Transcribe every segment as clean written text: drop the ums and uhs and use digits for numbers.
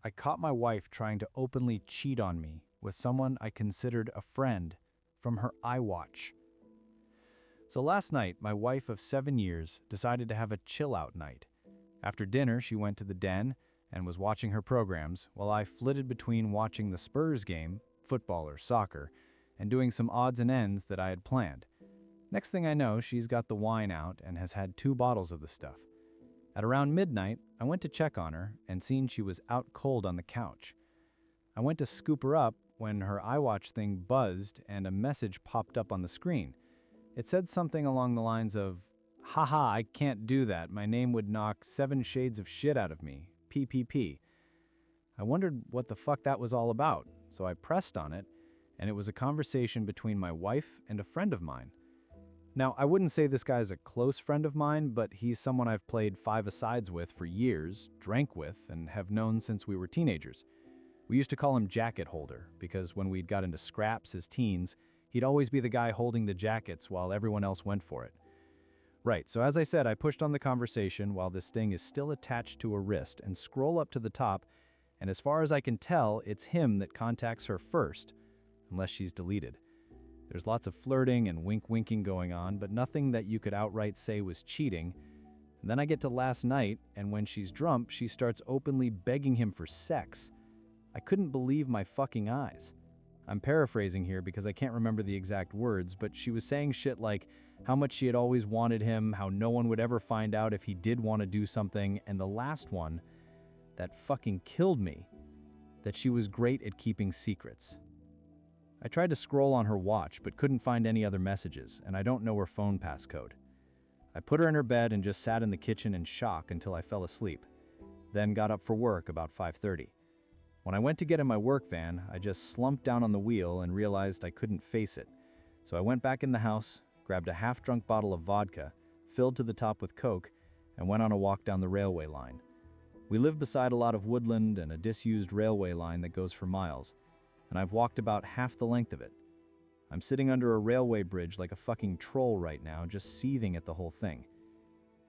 I caught my wife trying to openly cheat on me with someone I considered a friend from her iWatch. So last night, my wife of 7 years decided to have a chill-out night. After dinner, she went to the den and was watching her programs while I flitted between watching the Spurs game, football or soccer, and doing some odds and ends that I had planned. Next thing I know, she's got the wine out and has had 2 bottles of the stuff. At around midnight, I went to check on her and seen she was out cold on the couch. I went to scoop her up when her iWatch thing buzzed and a message popped up on the screen. It said something along the lines of, "Haha, I can't do that. My name would knock 7 shades of shit out of me. PPP." I wondered what the fuck that was all about, so I pressed on it, and it was a conversation between my wife and a friend of mine. Now, I wouldn't say this guy's a close friend of mine, but he's someone I've played 5-a-sides with for years, drank with, and have known since we were teenagers. We used to call him Jacket Holder, because when we'd got into scraps as teens, he'd always be the guy holding the jackets while everyone else went for it. Right, so as I said, I pushed on the conversation while this thing is still attached to a wrist and scroll up to the top, and as far as I can tell, it's him that contacts her first, unless she's deleted. There's lots of flirting and wink-winking going on, but nothing that you could outright say was cheating. And then I get to last night, and when she's drunk, she starts openly begging him for sex. I couldn't believe my fucking eyes. I'm paraphrasing here because I can't remember the exact words, but she was saying shit like how much she had always wanted him, how no one would ever find out if he did want to do something, and the last one, that fucking killed me, that she was great at keeping secrets. I tried to scroll on her watch but couldn't find any other messages, and I don't know her phone passcode. I put her in her bed and just sat in the kitchen in shock until I fell asleep, then got up for work about 5:30. When I went to get in my work van, I just slumped down on the wheel and realized I couldn't face it. So I went back in the house, grabbed a half-drunk bottle of vodka, filled to the top with Coke, and went on a walk down the railway line. We live beside a lot of woodland and a disused railway line that goes for miles, and I've walked about half the length of it. I'm sitting under a railway bridge like a fucking troll right now, just seething at the whole thing.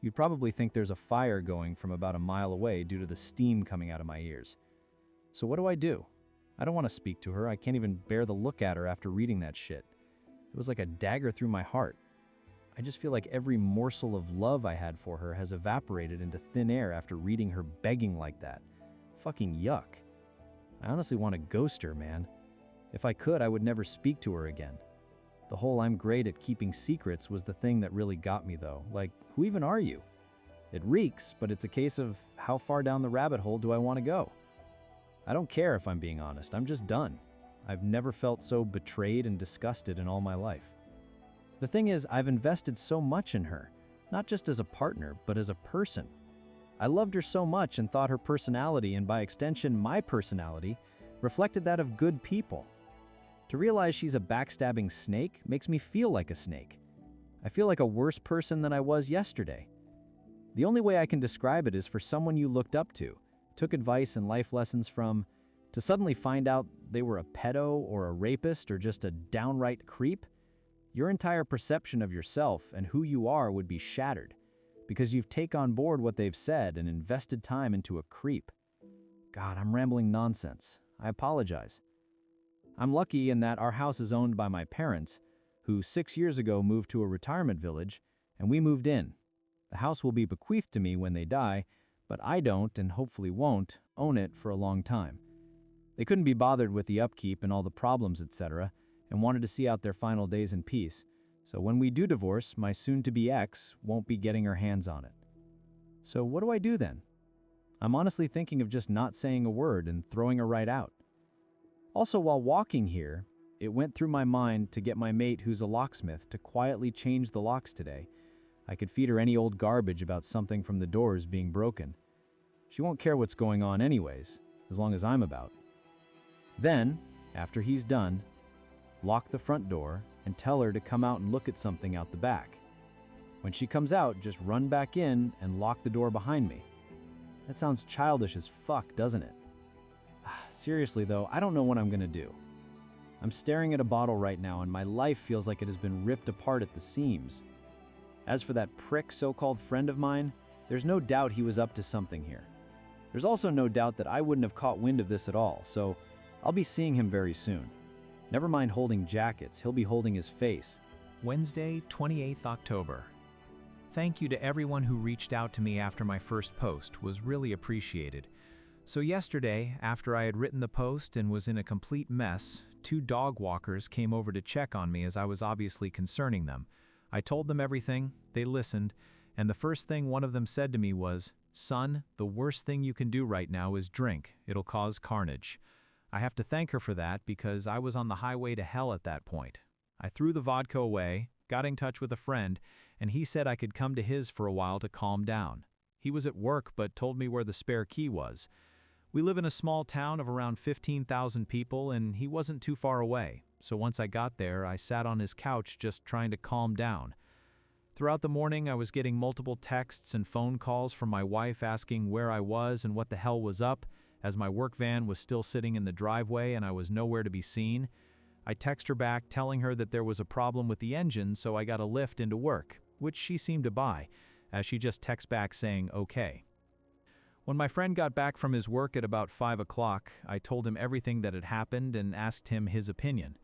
You'd probably think there's a fire going from about a mile away due to the steam coming out of my ears. So what do? I don't want to speak to her. I can't even bear the look at her after reading that shit. It was like a dagger through my heart. I just feel like every morsel of love I had for her has evaporated into thin air after reading her begging like that. Fucking yuck. I honestly want to ghost her, man. If I could, I would never speak to her again. The whole "I'm great at keeping secrets" was the thing that really got me though. Like, who even are you? It reeks, but it's a case of how far down the rabbit hole do I want to go? I don't care if I'm being honest, I'm just done. I've never felt so betrayed and disgusted in all my life. The thing is, I've invested so much in her, not just as a partner, but as a person. I loved her so much and thought her personality, and by extension my personality, reflected that of good people. To realize she's a backstabbing snake makes me feel like a snake. I feel like a worse person than I was yesterday. The only way I can describe it is for someone you looked up to, took advice and life lessons from, to suddenly find out they were a pedo or a rapist or just a downright creep. Your entire perception of yourself and who you are would be shattered because you've taken on board what they've said and invested time into a creep. God, I'm rambling nonsense. I apologize. I'm lucky in that our house is owned by my parents, who 6 years ago moved to a retirement village, and we moved in. The house will be bequeathed to me when they die, but I don't, and hopefully won't, own it for a long time. They couldn't be bothered with the upkeep and all the problems, etc., and wanted to see out their final days in peace. So when we do divorce, my soon-to-be ex won't be getting her hands on it. So what do I do then? I'm honestly thinking of just not saying a word and throwing her right out. Also, while walking here, it went through my mind to get my mate who's a locksmith to quietly change the locks today. I could feed her any old garbage about something from the doors being broken. She won't care what's going on anyways, as long as I'm about. Then, after he's done, lock the front door and tell her to come out and look at something out the back. When she comes out, just run back in and lock the door behind me. That sounds childish as fuck, doesn't it? Seriously though, I don't know what I'm gonna do. I'm staring at a bottle right now and my life feels like it has been ripped apart at the seams. As for that prick so-called friend of mine, there's no doubt he was up to something here. There's also no doubt that I wouldn't have caught wind of this at all, so I'll be seeing him very soon. Never mind holding jackets, he'll be holding his face. Wednesday, 28th October. Thank you to everyone who reached out to me after my first post, was really appreciated. So yesterday, after I had written the post and was in a complete mess, 2 dog walkers came over to check on me as I was obviously concerning them. I told them everything, they listened, and the first thing one of them said to me was, "Son, the worst thing you can do right now is drink. It'll cause carnage." I have to thank her for that because I was on the highway to hell at that point. I threw the vodka away, got in touch with a friend, and he said I could come to his for a while to calm down. He was at work but told me where the spare key was. We live in a small town of around 15,000 people and he wasn't too far away, so once I got there, I sat on his couch just trying to calm down. Throughout the morning, I was getting multiple texts and phone calls from my wife asking where I was and what the hell was up, as my work van was still sitting in the driveway and I was nowhere to be seen. I text her back telling her that there was a problem with the engine, so I got a lift into work, which she seemed to buy, as she just texts back saying okay. When my friend got back from his work at about 5 o'clock, I told him everything that had happened and asked him his opinion.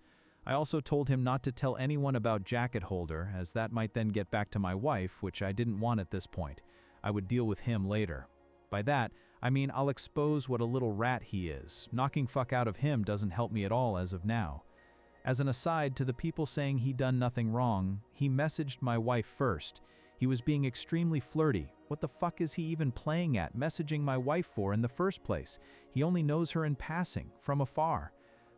I also told him not to tell anyone about jacket holder, as that might then get back to my wife, which I didn't want at this point. I would deal with him later. By that, I mean I'll expose what a little rat he is. Knocking fuck out of him doesn't help me at all as of now. As an aside to the people saying he done nothing wrong, he messaged my wife first. He was being extremely flirty. What the fuck is he even playing at, messaging my wife for in the first place? He only knows her in passing, from afar.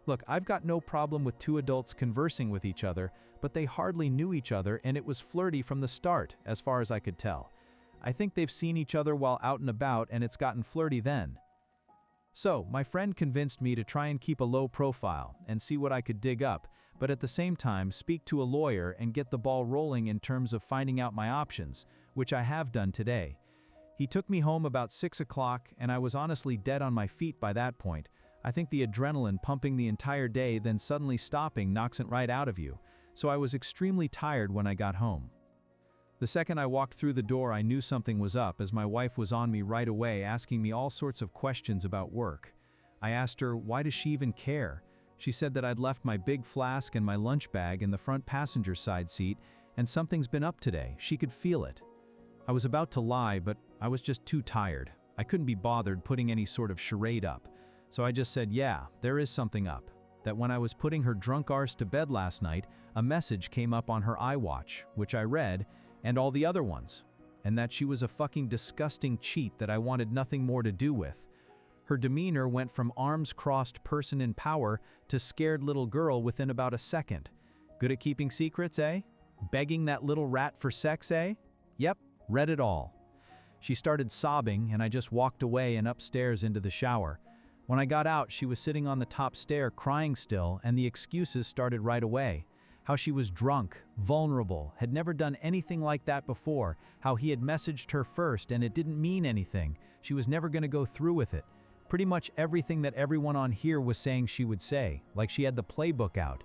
Look, I've got no problem with 2 adults conversing with each other, but they hardly knew each other and it was flirty from the start, as far as I could tell. I think they've seen each other while out and about and it's gotten flirty then. So, my friend convinced me to try and keep a low profile and see what I could dig up, but at the same time speak to a lawyer and get the ball rolling in terms of finding out my options, which I have done today. He took me home about 6 o'clock and I was honestly dead on my feet by that point. I think the adrenaline pumping the entire day then suddenly stopping knocks it right out of you, so I was extremely tired when I got home. The second I walked through the door, I knew something was up as my wife was on me right away asking me all sorts of questions about work. I asked her, why does she even care? She said that I'd left my big flask and my lunch bag in the front passenger side seat and something's been up today. She could feel it. I was about to lie, but I was just too tired. I couldn't be bothered putting any sort of charade up. So I just said, yeah, there is something up. That when I was putting her drunk arse to bed last night, a message came up on her iWatch, which I read, and all the other ones. And that she was a fucking disgusting cheat that I wanted nothing more to do with. Her demeanor went from arms-crossed person in power to scared little girl within about a second. Good at keeping secrets, eh? Begging that little rat for sex, eh? Yep, read it all. She started sobbing and I just walked away and upstairs into the shower. When I got out, she was sitting on the top stair crying still, and the excuses started right away. How she was drunk, vulnerable, had never done anything like that before, how he had messaged her first and it didn't mean anything, she was never going to go through with it. Pretty much everything that everyone on here was saying she would say, like she had the playbook out.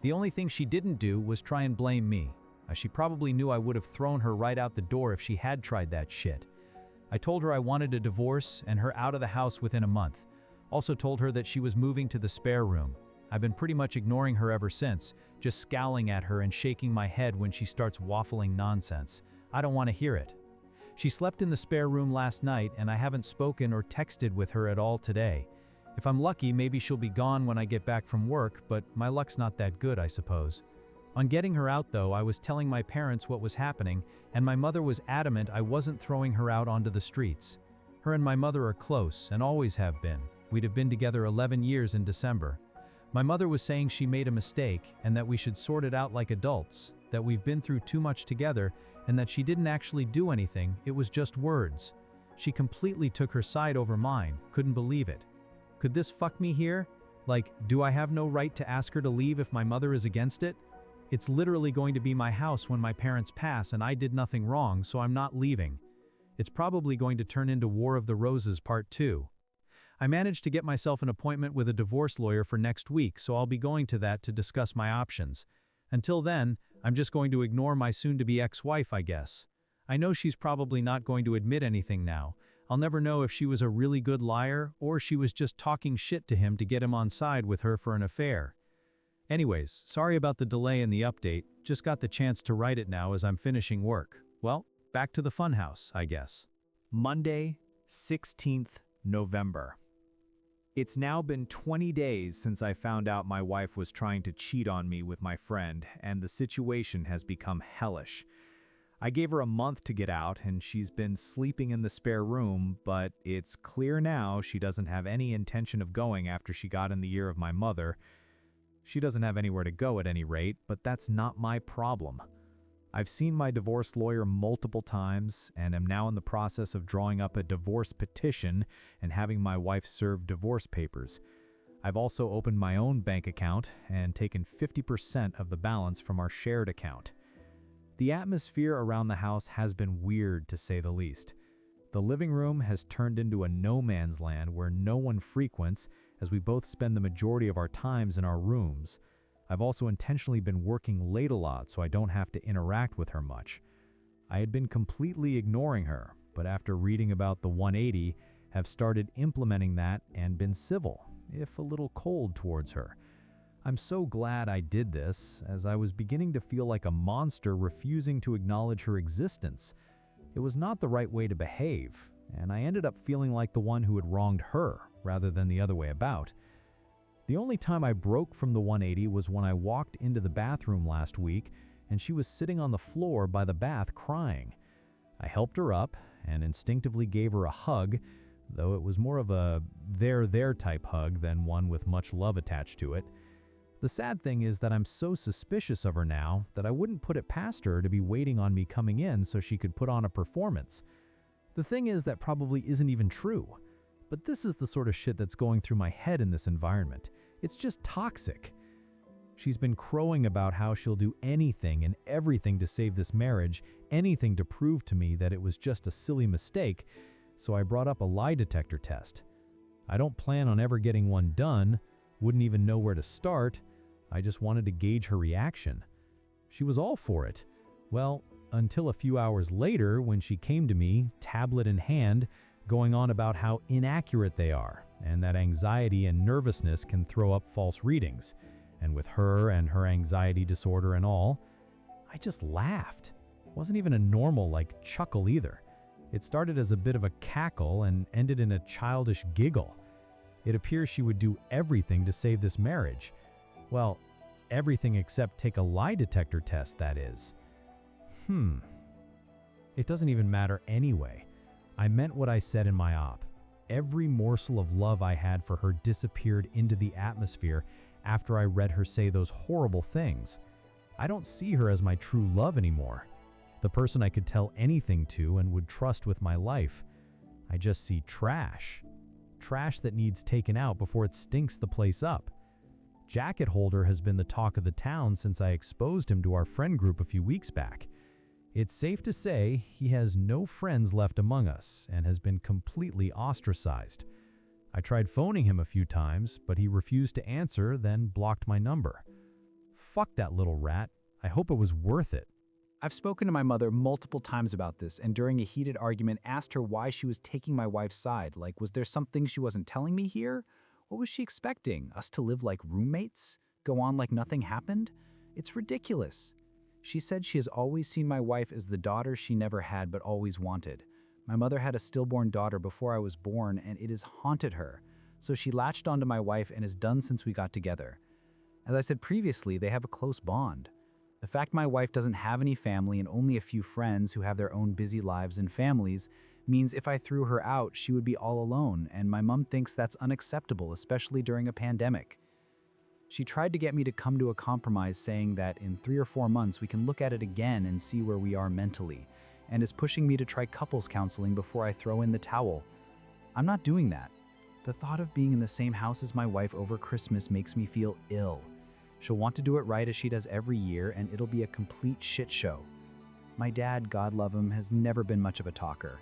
The only thing she didn't do was try and blame me. She probably knew I would have thrown her right out the door if she had tried that shit. I told her I wanted a divorce and her out of the house within a month. Also told her that she was moving to the spare room. I've been pretty much ignoring her ever since, just scowling at her and shaking my head when she starts waffling nonsense. I don't want to hear it. She slept in the spare room last night and I haven't spoken or texted with her at all today. If I'm lucky, maybe she'll be gone when I get back from work, but my luck's not that good, I suppose. On getting her out though, I was telling my parents what was happening, and my mother was adamant I wasn't throwing her out onto the streets. Her and my mother are close and always have been. We'd have been together 11 years in December. My mother was saying she made a mistake and that we should sort it out like adults, that we've been through too much together and that she didn't actually do anything, it was just words. She completely took her side over mine, couldn't believe it. Could this fuck me here? Like, do I have no right to ask her to leave if my mother is against it? It's literally going to be my house when my parents pass and I did nothing wrong, so I'm not leaving. It's probably going to turn into War of the Roses Part 2. I managed to get myself an appointment with a divorce lawyer for next week, so I'll be going to that to discuss my options. Until then, I'm just going to ignore my soon-to-be ex-wife, I guess. I know she's probably not going to admit anything now. I'll never know if she was a really good liar or she was just talking shit to him to get him on side with her for an affair. Anyways, sorry about the delay in the update, just got the chance to write it now as I'm finishing work. Well, back to the funhouse, I guess. Monday, 16th November. It's now been 20 days since I found out my wife was trying to cheat on me with my friend, and the situation has become hellish. I gave her a month to get out, and she's been sleeping in the spare room, but it's clear now she doesn't have any intention of going after she got in the ear of my mother. She doesn't have anywhere to go at any rate, but that's not my problem. I've seen my divorce lawyer multiple times and am now in the process of drawing up a divorce petition and having my wife serve divorce papers. I've also opened my own bank account and taken 50% of the balance from our shared account. The atmosphere around the house has been weird, to say the least. The living room has turned into a no man's land where no one frequents, as we both spend the majority of our times in our rooms. I've also intentionally been working late a lot so I don't have to interact with her much. I had been completely ignoring her, but after reading about the 180, have started implementing that and been civil, if a little cold towards her. I'm so glad I did this, as I was beginning to feel like a monster refusing to acknowledge her existence. It was not the right way to behave, and I ended up feeling like the one who had wronged her, rather than the other way about. The only time I broke from the 180 was when I walked into the bathroom last week, and she was sitting on the floor by the bath crying. I helped her up, and instinctively gave her a hug, though it was more of a there type hug than one with much love attached to it. The sad thing is that I'm so suspicious of her now that I wouldn't put it past her to be waiting on me coming in so she could put on a performance. The thing is that probably isn't even true. But this is the sort of shit that's going through my head in this environment. It's just toxic. She's been crowing about how she'll do anything and everything to save this marriage, anything to prove to me that it was just a silly mistake, so I brought up a lie detector test. I don't plan on ever getting one done, wouldn't even know where to start. I just wanted to gauge her reaction. She was all for it. Well, until a few hours later when she came to me, tablet in hand, going on about how inaccurate they are and that anxiety and nervousness can throw up false readings. And with her and her anxiety disorder and all, I just laughed. It wasn't even a normal chuckle either. It started as a bit of a cackle and ended in a childish giggle. It appears she would do everything to save this marriage. Well, everything except take a lie detector test, that is. It doesn't even matter anyway. I meant what I said in my op. Every morsel of love I had for her disappeared into the atmosphere after I read her say those horrible things. I don't see her as my true love anymore, the person I could tell anything to and would trust with my life. I just see trash. Trash that needs taken out before it stinks the place up. Jacket Holder has been the talk of the town since I exposed him to our friend group a few weeks back. It's safe to say he has no friends left among us and has been completely ostracized. I tried phoning him a few times, but he refused to answer, then blocked my number. Fuck that little rat. I hope it was worth it. I've spoken to my mother multiple times about this, and during a heated argument asked her why she was taking my wife's side. Was there something she wasn't telling me here? What was she expecting? Us to live like roommates? Go on like nothing happened? It's ridiculous. She said she has always seen my wife as the daughter she never had but always wanted. My mother had a stillborn daughter before I was born, and it has haunted her. So she latched onto my wife and is done since we got together. As I said previously, they have a close bond. The fact my wife doesn't have any family and only a few friends who have their own busy lives and families means if I threw her out, she would be all alone, and my mom thinks that's unacceptable, especially during a pandemic. She tried to get me to come to a compromise, saying that in 3 or 4 months we can look at it again and see where we are mentally, and is pushing me to try couples counseling before I throw in the towel. I'm not doing that. The thought of being in the same house as my wife over Christmas makes me feel ill. She'll want to do it right as she does every year, and it'll be a complete shit show. My dad, God love him, has never been much of a talker.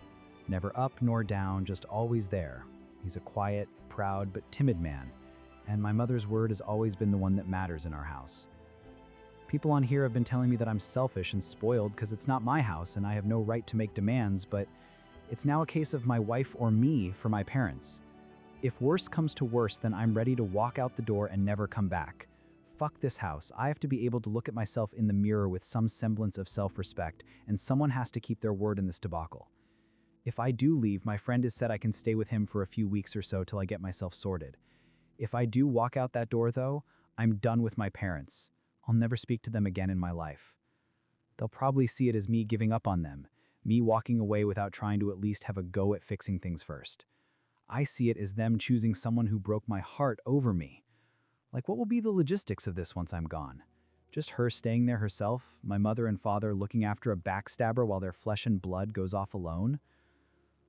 Never up nor down, just always there. He's a quiet, proud, but timid man, and my mother's word has always been the one that matters in our house. People on here have been telling me that I'm selfish and spoiled because it's not my house and I have no right to make demands, but It's now a case of my wife or me for my parents. If worse comes to worse, then I'm ready to walk out the door and never come back. Fuck this house. I have to be able to look at myself in the mirror with some semblance of self-respect, and someone has to keep their word in this debacle. If I do leave, my friend has said I can stay with him for a few weeks or so till I get myself sorted. If I do walk out that door, though, I'm done with my parents. I'll never speak to them again in my life. They'll probably see it as me giving up on them, me walking away without trying to at least have a go at fixing things first. I see it as them choosing someone who broke my heart over me. Like, what will be the logistics of this once I'm gone? Just her staying there herself, my mother and father looking after a backstabber while their flesh and blood goes off alone?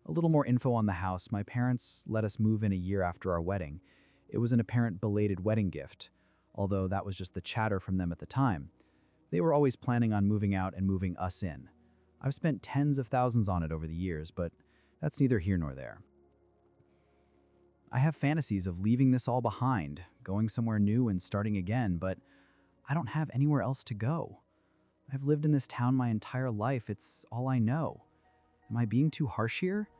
A little more info on the house. My parents let us move in a year after our wedding. It was an apparent belated wedding gift, although that was just the chatter from them at the time. They were always planning on moving out and moving us in. I've spent tens of thousands on it over the years, but that's neither here nor there. I have fantasies of leaving this all behind, going somewhere new and starting again, but I don't have anywhere else to go. I've lived in this town my entire life. It's all I know. Am I being too harsh here?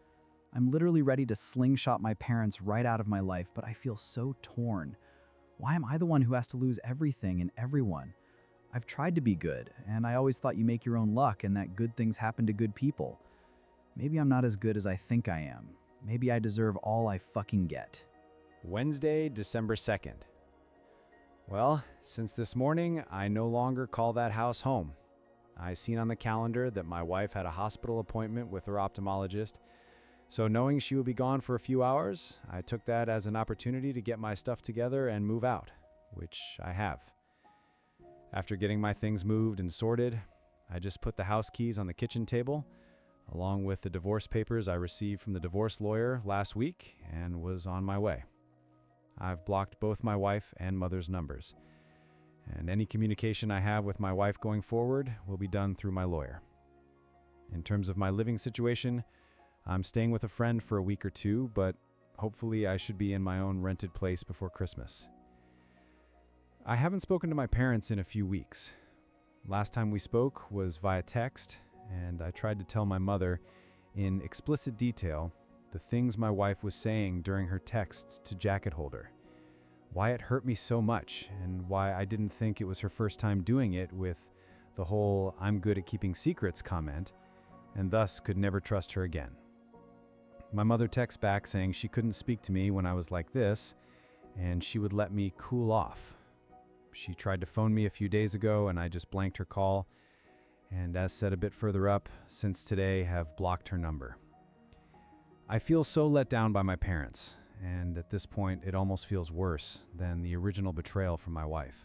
I'm literally ready to slingshot my parents right out of my life, but I feel so torn. Why am I the one who has to lose everything and everyone? I've tried to be good, and I always thought you make your own luck and that good things happen to good people. Maybe I'm not as good as I think I am. Maybe I deserve all I fucking get. Wednesday, December 2nd. Well, since this morning, I no longer call that house home. I seen on the calendar that my wife had a hospital appointment with her ophthalmologist, so knowing she would be gone for a few hours, I took that as an opportunity to get my stuff together and move out, which I have. After getting my things moved and sorted, I just put the house keys on the kitchen table, along with the divorce papers I received from the divorce lawyer last week, and was on my way. I've blocked both my wife and mother's numbers, and any communication I have with my wife going forward will be done through my lawyer. In terms of my living situation, I'm staying with a friend for a week or two, but hopefully I should be in my own rented place before Christmas. I haven't spoken to my parents in a few weeks. Last time we spoke was via text, and I tried to tell my mother in explicit detail the things my wife was saying during her texts to Jacket Holder, why it hurt me so much, and why I didn't think it was her first time doing it with the whole "I'm good at keeping secrets" comment, and thus could never trust her again. My mother texts back saying she couldn't speak to me when I was like this, and she would let me cool off. She tried to phone me a few days ago, and I just blanked her call, and as said a bit further up, since today have blocked her number. I feel so let down by my parents, and at this point it almost feels worse than the original betrayal from my wife.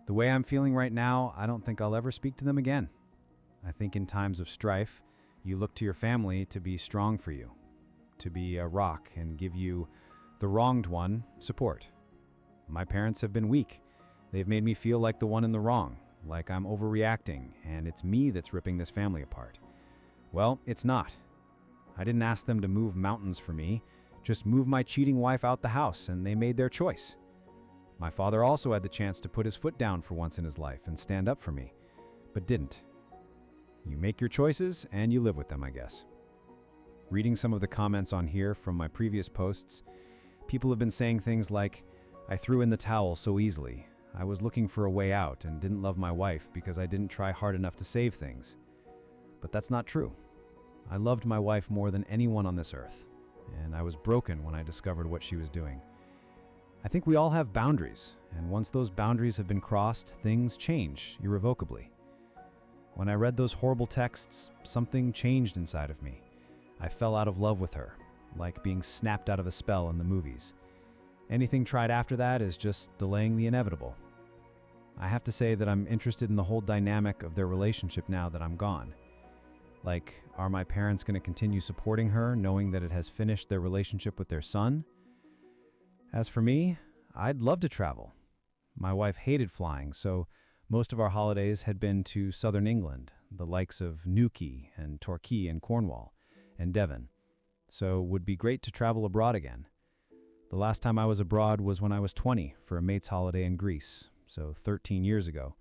The way I'm feeling right now, I don't think I'll ever speak to them again. I think in times of strife, you look to your family to be strong for you, to be a rock and give you, the wronged one, support. My parents have been weak. They've made me feel like the one in the wrong, like I'm overreacting and it's me that's ripping this family apart. Well, it's not. I didn't ask them to move mountains for me, just move my cheating wife out the house, and they made their choice. My father also had the chance to put his foot down for once in his life and stand up for me, but didn't. You make your choices and you live with them, I guess. Reading some of the comments on here from my previous posts, people have been saying things like, "I threw in the towel so easily. I was looking for a way out and didn't love my wife because I didn't try hard enough to save things." But that's not true. I loved my wife more than anyone on this earth, and I was broken when I discovered what she was doing. I think we all have boundaries, and once those boundaries have been crossed, things change irrevocably. When I read those horrible texts, something changed inside of me. I fell out of love with her, like being snapped out of a spell in the movies. Anything tried after that is just delaying the inevitable. I have to say that I'm interested in the whole dynamic of their relationship now that I'm gone. Like, are my parents going to continue supporting her, knowing that it has finished their relationship with their son? As for me, I'd love to travel. My wife hated flying, so most of our holidays had been to southern England, the likes of Newquay and Torquay and Cornwall, and Devon. So it would be great to travel abroad again. The last time I was abroad was when I was 20 for a mate's holiday in Greece, so 13 years ago.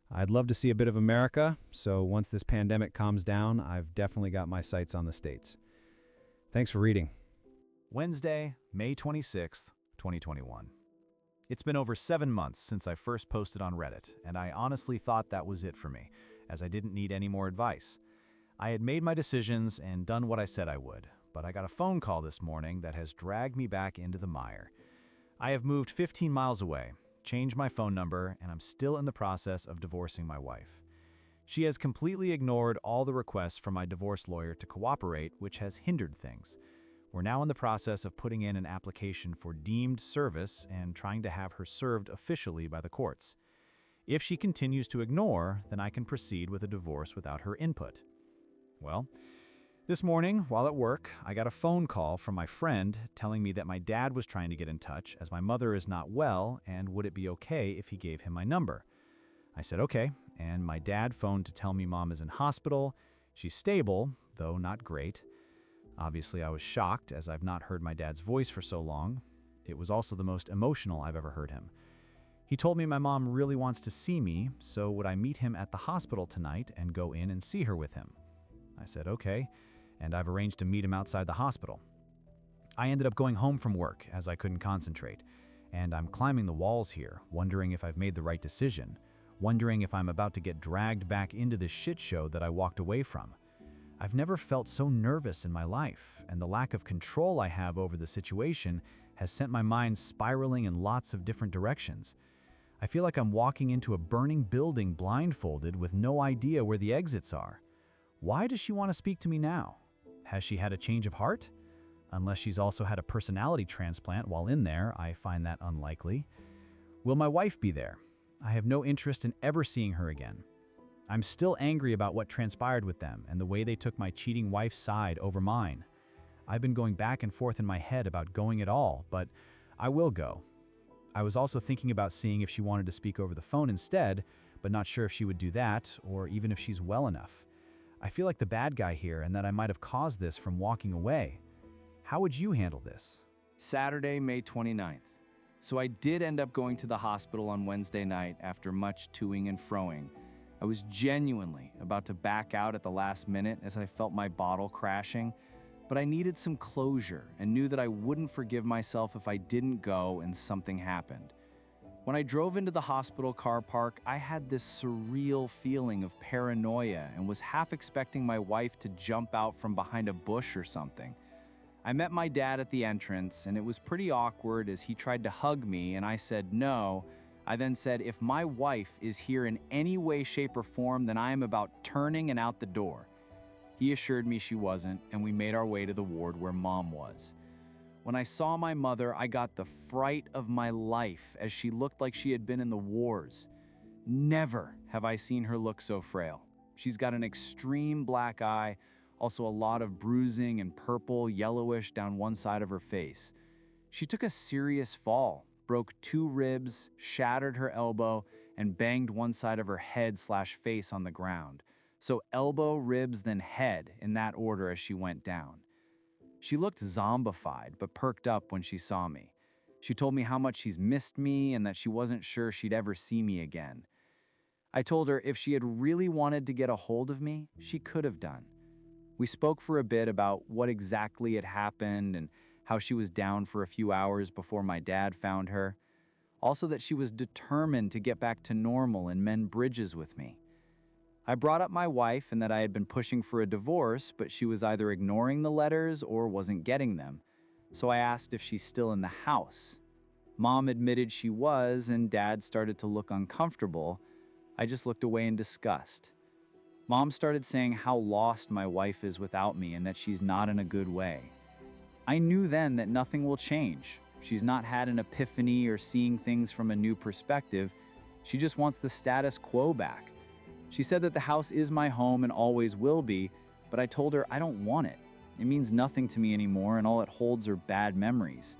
I'd love to see a bit of America, so once this pandemic calms down, I've definitely got my sights on the States. Thanks for reading. Wednesday, May 26th, 2021. It's been over 7 months since I first posted on Reddit, and I honestly thought that was it for me, as I didn't need any more advice. I had made my decisions and done what I said I would, but I got a phone call this morning that has dragged me back into the mire. I have moved 15 miles away, changed my phone number, and I'm still in the process of divorcing my wife. She has completely ignored all the requests from my divorce lawyer to cooperate, which has hindered things. We're now in the process of putting in an application for deemed service and trying to have her served officially by the courts. If she continues to ignore, then I can proceed with a divorce without her input. Well, this morning, while at work, I got a phone call from my friend telling me that my dad was trying to get in touch as my mother is not well and would it be okay if he gave him my number. I said okay, and my dad phoned to tell me mom is in hospital. She's stable, though not great. Obviously, I was shocked as I've not heard my dad's voice for so long. It was also the most emotional I've ever heard him. He told me my mom really wants to see me, so would I meet him at the hospital tonight and go in and see her with him? I said okay, and I've arranged to meet him outside the hospital. I ended up going home from work as I couldn't concentrate, and I'm climbing the walls here, wondering if I've made the right decision, wondering if I'm about to get dragged back into this shit show that I walked away from. I've never felt so nervous in my life, and the lack of control I have over the situation has sent my mind spiraling in lots of different directions. I feel like I'm walking into a burning building blindfolded with no idea where the exits are. Why does she want to speak to me now? Has she had a change of heart? Unless she's also had a personality transplant while in there, I find that unlikely. Will my wife be there? I have no interest in ever seeing her again. I'm still angry about what transpired with them and the way they took my cheating wife's side over mine. I've been going back and forth in my head about going at all, but I will go. I was also thinking about seeing if she wanted to speak over the phone instead, but not sure if she would do that or even if she's well enough. I feel like the bad guy here and that I might have caused this from walking away. How would you handle this? Saturday, May 29th. So I did end up going to the hospital on Wednesday night after much toing and froing. I was genuinely about to back out at the last minute as I felt my bottle crashing, but I needed some closure and knew that I wouldn't forgive myself if I didn't go and something happened. When I drove into the hospital car park, I had this surreal feeling of paranoia and was half expecting my wife to jump out from behind a bush or something. I met my dad at the entrance, and it was pretty awkward as he tried to hug me and I said no. I then said, if my wife is here in any way, shape, or form, then I am about turning and out the door. He assured me she wasn't, and we made our way to the ward where Mom was. When I saw my mother, I got the fright of my life as she looked like she had been in the wars. Never have I seen her look so frail. She's got an extreme black eye, also a lot of bruising and purple, yellowish down one side of her face. She took a serious fall, broke 2 ribs, shattered her elbow, and banged one side of her head/face on the ground. So elbow, ribs, then head in that order as she went down. She looked zombified, but perked up when she saw me. She told me how much she's missed me and that she wasn't sure she'd ever see me again. I told her if she had really wanted to get a hold of me, she could have done. We spoke for a bit about what exactly had happened and how she was down for a few hours before my dad found her. Also that she was determined to get back to normal and mend bridges with me. I brought up my wife and that I had been pushing for a divorce, but she was either ignoring the letters or wasn't getting them. So I asked if she's still in the house. Mom admitted she was, and Dad started to look uncomfortable. I just looked away in disgust. Mom started saying how lost my wife is without me and that she's not in a good way. I knew then that nothing will change. She's not had an epiphany or seeing things from a new perspective. She just wants the status quo back. She said that the house is my home and always will be, but I told her I don't want it. It means nothing to me anymore, and all it holds are bad memories.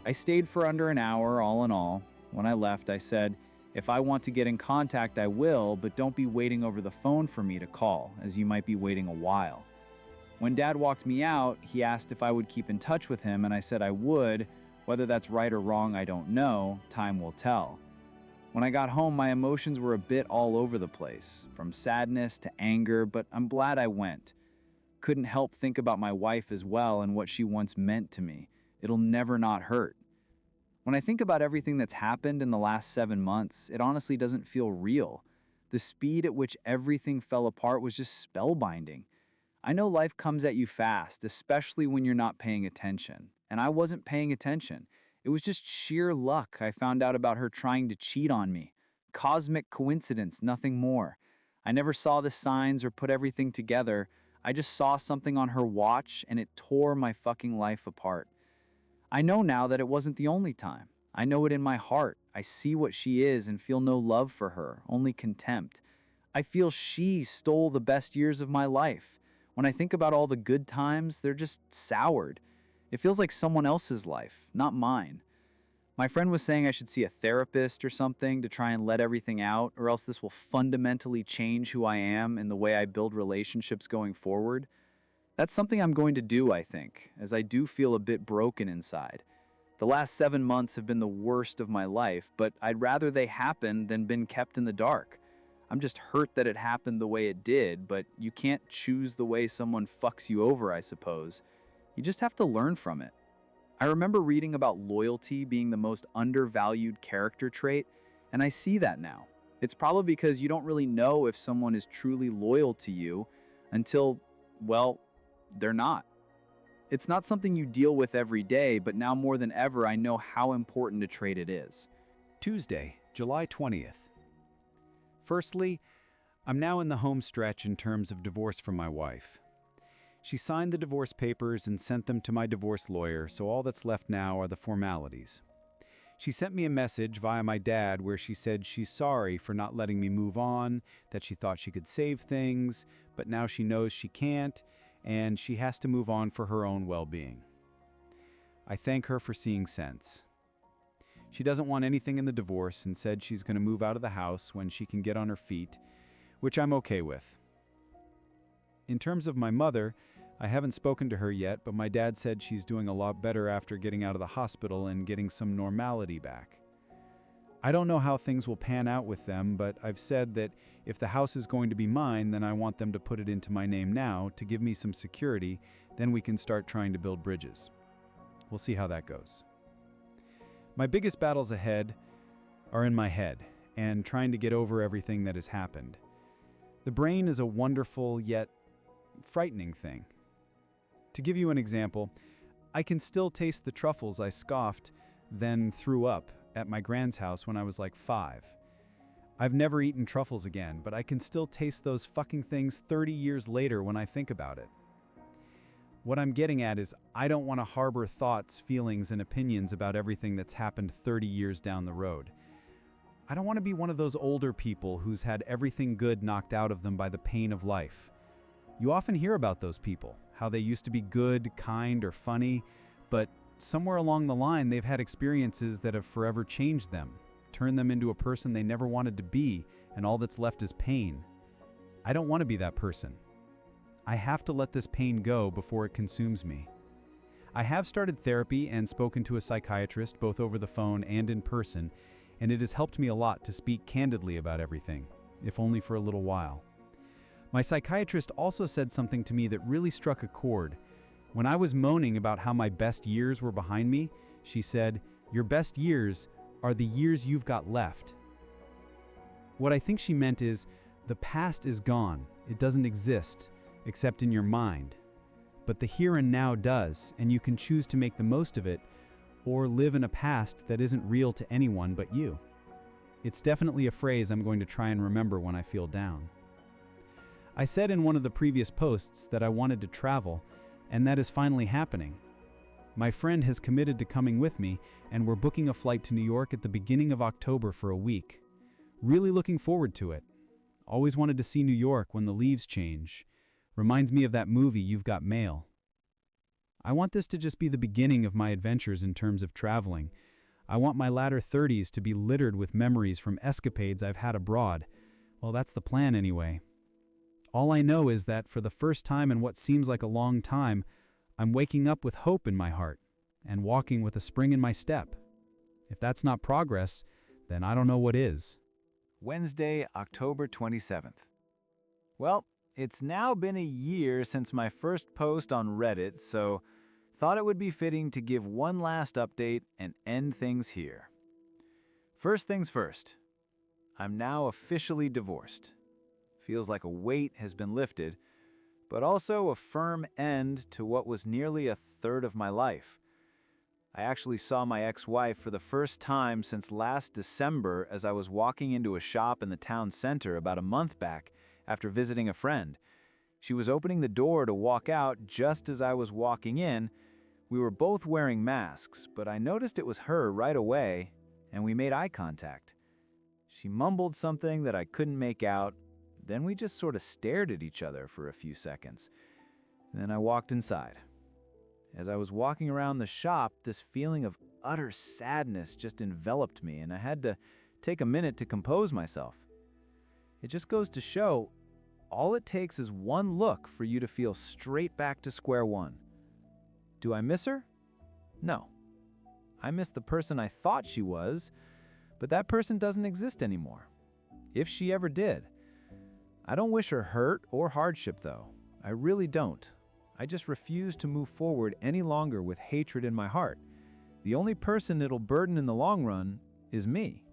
I stayed for under an hour, all in all. When I left, I said, if I want to get in contact, I will, but don't be waiting over the phone for me to call, as you might be waiting a while. When Dad walked me out, he asked if I would keep in touch with him, and I said I would. Whether that's right or wrong, I don't know. Time will tell. When I got home, my emotions were a bit all over the place, from sadness to anger, but I'm glad I went. Couldn't help think about my wife as well and what she once meant to me. It'll never not hurt. When I think about everything that's happened in the last 7 months, it honestly doesn't feel real. The speed at which everything fell apart was just spellbinding. I know life comes at you fast, especially when you're not paying attention. And I wasn't paying attention. It was just sheer luck I found out about her trying to cheat on me. Cosmic coincidence, nothing more. I never saw the signs or put everything together. I just saw something on her watch and it tore my fucking life apart. I know now that it wasn't the only time. I know it in my heart. I see what she is and feel no love for her, only contempt. I feel she stole the best years of my life. When I think about all the good times, they're just soured. It feels like someone else's life, not mine. My friend was saying I should see a therapist or something to try and let everything out, or else this will fundamentally change who I am and the way I build relationships going forward. That's something I'm going to do, I think, as I do feel a bit broken inside. The last 7 months have been the worst of my life, but I'd rather they happen than been kept in the dark. I'm just hurt that it happened the way it did, but you can't choose the way someone fucks you over, I suppose. You just have to learn from it. I remember reading about loyalty being the most undervalued character trait, and I see that now. It's probably because you don't really know if someone is truly loyal to you until, well, they're not. It's not something you deal with every day, but now more than ever, I know how important a trait it is. Tuesday, July 20th. Firstly, I'm now in the home stretch in terms of divorce from my wife. She signed the divorce papers and sent them to my divorce lawyer, so all that's left now are the formalities. She sent me a message via my dad where she said she's sorry for not letting me move on, that she thought she could save things, but now she knows she can't, and she has to move on for her own well-being. I thank her for seeing sense. She doesn't want anything in the divorce and said she's going to move out of the house when she can get on her feet, which I'm okay with. In terms of my mother, I haven't spoken to her yet, but my dad said she's doing a lot better after getting out of the hospital and getting some normality back. I don't know how things will pan out with them, but I've said that if the house is going to be mine, then I want them to put it into my name now to give me some security, then we can start trying to build bridges. We'll see how that goes. My biggest battles ahead are in my head and trying to get over everything that has happened. The brain is a wonderful yet frightening thing. To give you an example, I can still taste the truffles I scoffed, then threw up at my grand's house when I was like 5. I've never eaten truffles again, but I can still taste those fucking things 30 years later when I think about it. What I'm getting at is I don't want to harbor thoughts, feelings, and opinions about everything that's happened 30 years down the road. I don't want to be one of those older people who's had everything good knocked out of them by the pain of life. You often hear about those people, how they used to be good, kind, or funny, but somewhere along the line they've had experiences that have forever changed them, turned them into a person they never wanted to be, and all that's left is pain. I don't want to be that person. I have to let this pain go before it consumes me. I have started therapy and spoken to a psychiatrist both over the phone and in person, and it has helped me a lot to speak candidly about everything, if only for a little while. My psychiatrist also said something to me that really struck a chord. When I was moaning about how my best years were behind me, she said, "Your best years are the years you've got left." What I think she meant is, the past is gone. It doesn't exist, except in your mind. But the here and now does, and you can choose to make the most of it, or live in a past that isn't real to anyone but you. It's definitely a phrase I'm going to try and remember when I feel down. I said in one of the previous posts that I wanted to travel, and that is finally happening. My friend has committed to coming with me, and we're booking a flight to New York at the beginning of October for a week. Really looking forward to it. Always wanted to see New York when the leaves change. Reminds me of that movie, You've Got Mail. I want this to just be the beginning of my adventures in terms of traveling. I want my latter 30s to be littered with memories from escapades I've had abroad. Well, that's the plan anyway. All I know is that for the first time in what seems like a long time, I'm waking up with hope in my heart and walking with a spring in my step. If that's not progress, then I don't know what is. Wednesday, October 27th. Well, it's now been a year since my first post on Reddit, so thought it would be fitting to give one last update and end things here. First things first, I'm now officially divorced. Feels like a weight has been lifted, but also a firm end to what was nearly a third of my life. I actually saw my ex-wife for the first time since last December as I was walking into a shop in the town center about a month back after visiting a friend. She was opening the door to walk out just as I was walking in. We were both wearing masks, but I noticed it was her right away, and we made eye contact. She mumbled something that I couldn't make out. Then we just sort of stared at each other for a few seconds. Then I walked inside. As I was walking around the shop, this feeling of utter sadness just enveloped me, and I had to take a minute to compose myself. It just goes to show, all it takes is one look for you to feel straight back to square one. Do I miss her? No. I miss the person I thought she was, but that person doesn't exist anymore. If she ever did. I don't wish her hurt or hardship, though. I really don't. I just refuse to move forward any longer with hatred in my heart. The only person it'll burden in the long run is me.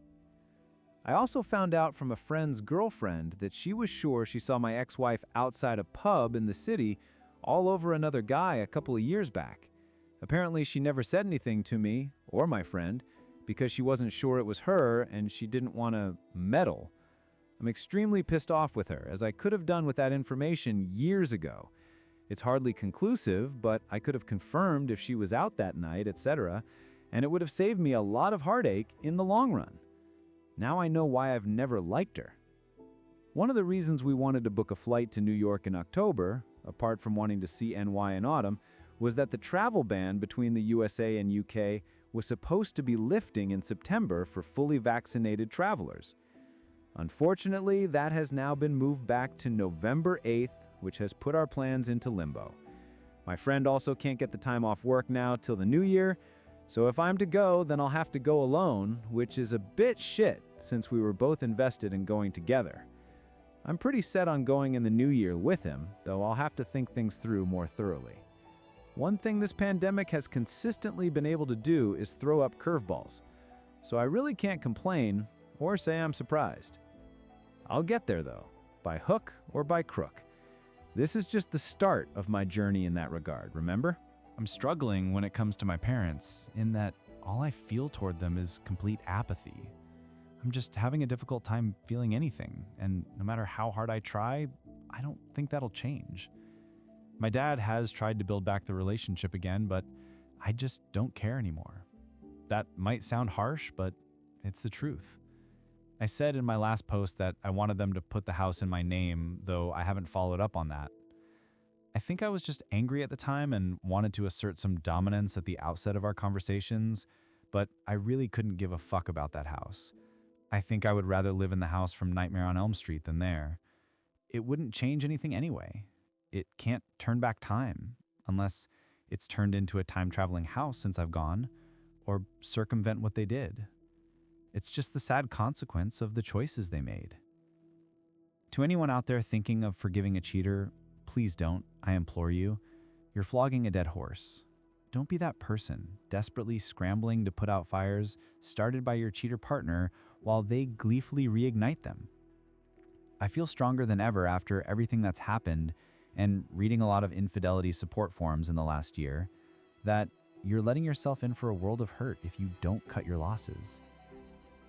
I also found out from a friend's girlfriend that she was sure she saw my ex-wife outside a pub in the city all over another guy a couple of years back. Apparently, she never said anything to me or my friend because she wasn't sure it was her and she didn't want to meddle. I'm extremely pissed off with her, as I could have done with that information years ago. It's hardly conclusive, but I could have confirmed if she was out that night, etc., and it would have saved me a lot of heartache in the long run. Now I know why I've never liked her. One of the reasons we wanted to book a flight to New York in October, apart from wanting to see NY in autumn, was that the travel ban between the USA and UK was supposed to be lifting in September for fully vaccinated travelers. Unfortunately, that has now been moved back to November 8th, which has put our plans into limbo. My friend also can't get the time off work now till the new year, so if I'm to go, then I'll have to go alone, which is a bit shit since we were both invested in going together. I'm pretty set on going in the new year with him, though I'll have to think things through more thoroughly. One thing this pandemic has consistently been able to do is throw up curveballs, so I really can't complain or say I'm surprised. I'll get there though, by hook or by crook. This is just the start of my journey in that regard, remember? I'm struggling when it comes to my parents, in that all I feel toward them is complete apathy. I'm just having a difficult time feeling anything, and no matter how hard I try, I don't think that'll change. My dad has tried to build back the relationship again, but I just don't care anymore. That might sound harsh, but it's the truth. I said in my last post that I wanted them to put the house in my name, though I haven't followed up on that. I think I was just angry at the time and wanted to assert some dominance at the outset of our conversations, but I really couldn't give a fuck about that house. I think I would rather live in the house from Nightmare on Elm Street than there. It wouldn't change anything anyway. It can't turn back time, unless it's turned into a time-traveling house since I've gone, or circumvent what they did. It's just the sad consequence of the choices they made. To anyone out there thinking of forgiving a cheater, please don't, I implore you. You're flogging a dead horse. Don't be that person, desperately scrambling to put out fires started by your cheater partner while they gleefully reignite them. I feel stronger than ever after everything that's happened and reading a lot of infidelity support forums in the last year, that you're letting yourself in for a world of hurt if you don't cut your losses.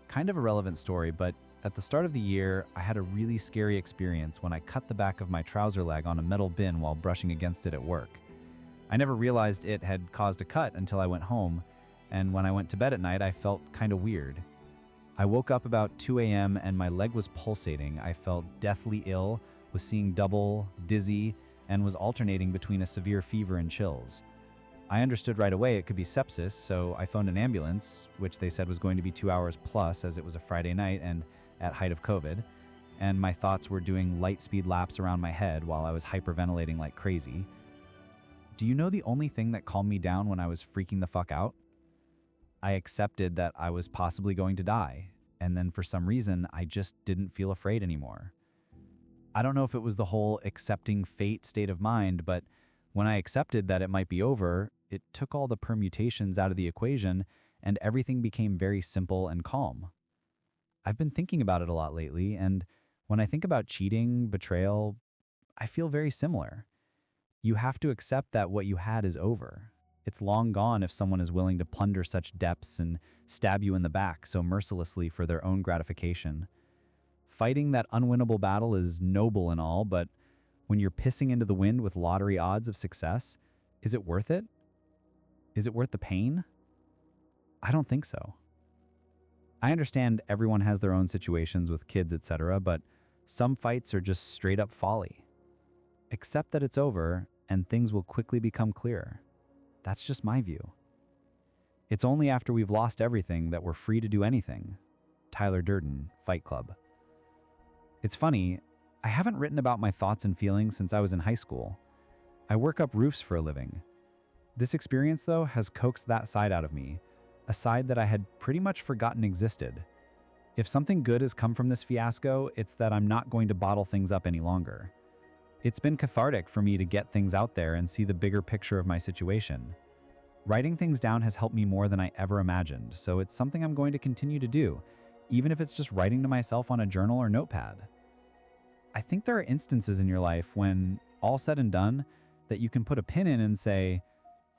Kind of a relevant story, but at the start of the year, I had a really scary experience when I cut the back of my trouser leg on a metal bin while brushing against it at work. I never realized it had caused a cut until I went home, and when I went to bed at night, I felt kind of weird. I woke up about 2 a.m. and my leg was pulsating. I felt deathly ill, was seeing double, dizzy, and was alternating between a severe fever and chills. I understood right away it could be sepsis, so I phoned an ambulance, which they said was going to be 2 hours plus as it was a Friday night and at height of COVID, and my thoughts were doing light speed laps around my head while I was hyperventilating like crazy. Do you know the only thing that calmed me down when I was freaking the fuck out? I accepted that I was possibly going to die, and then for some reason, I just didn't feel afraid anymore. I don't know if it was the whole accepting fate state of mind, but when I accepted that it might be over, it took all the permutations out of the equation and everything became very simple and calm. I've been thinking about it a lot lately, and when I think about cheating, betrayal, I feel very similar. You have to accept that what you had is over. It's long gone if someone is willing to plunder such depths and stab you in the back so mercilessly for their own gratification. Fighting that unwinnable battle is noble and all, but when you're pissing into the wind with lottery odds of success, is it worth it? Is it worth the pain? I don't think so. I understand everyone has their own situations with kids, etc., but some fights are just straight up folly. Accept that it's over and things will quickly become clearer. That's just my view. It's only after we've lost everything that we're free to do anything. Tyler Durden, Fight Club. It's funny, I haven't written about my thoughts and feelings since I was in high school. I work up roofs for a living. This experience, though, has coaxed that side out of me, a side that I had pretty much forgotten existed. If something good has come from this fiasco, it's that I'm not going to bottle things up any longer. It's been cathartic for me to get things out there and see the bigger picture of my situation. Writing things down has helped me more than I ever imagined, so it's something I'm going to continue to do, even if it's just writing to myself on a journal or notepad. I think there are instances in your life when, all said and done, that you can put a pin in and say,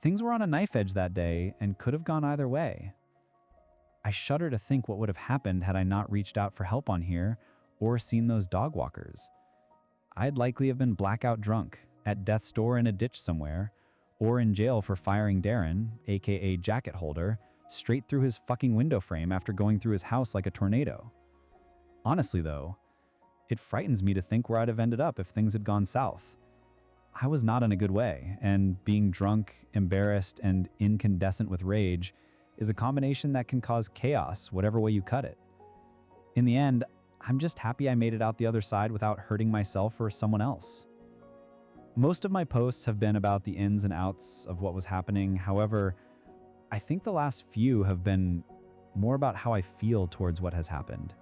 things were on a knife edge that day and could have gone either way. I shudder to think what would have happened had I not reached out for help on here or seen those dog walkers. I'd likely have been blackout drunk, at death's door in a ditch somewhere, or in jail for firing Darren, aka Jacket Holder, straight through his fucking window frame after going through his house like a tornado. Honestly though, it frightens me to think where I'd have ended up if things had gone south. I was not in a good way, and being drunk, embarrassed, and incandescent with rage is a combination that can cause chaos whatever way you cut it. In the end, I'm just happy I made it out the other side without hurting myself or someone else. Most of my posts have been about the ins and outs of what was happening. However, I think the last few have been more about how I feel towards what has happened.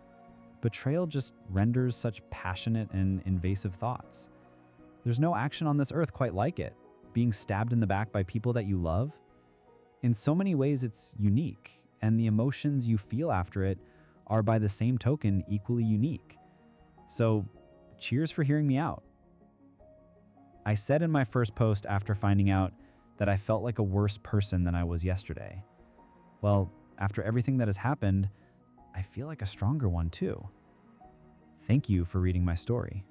Betrayal just renders such passionate and invasive thoughts. There's no action on this earth quite like it, being stabbed in the back by people that you love. In so many ways, it's unique, and the emotions you feel after it are by the same token equally unique. So, cheers for hearing me out. I said in my first post after finding out that I felt like a worse person than I was yesterday. Well, after everything that has happened, I feel like a stronger one too. Thank you for reading my story.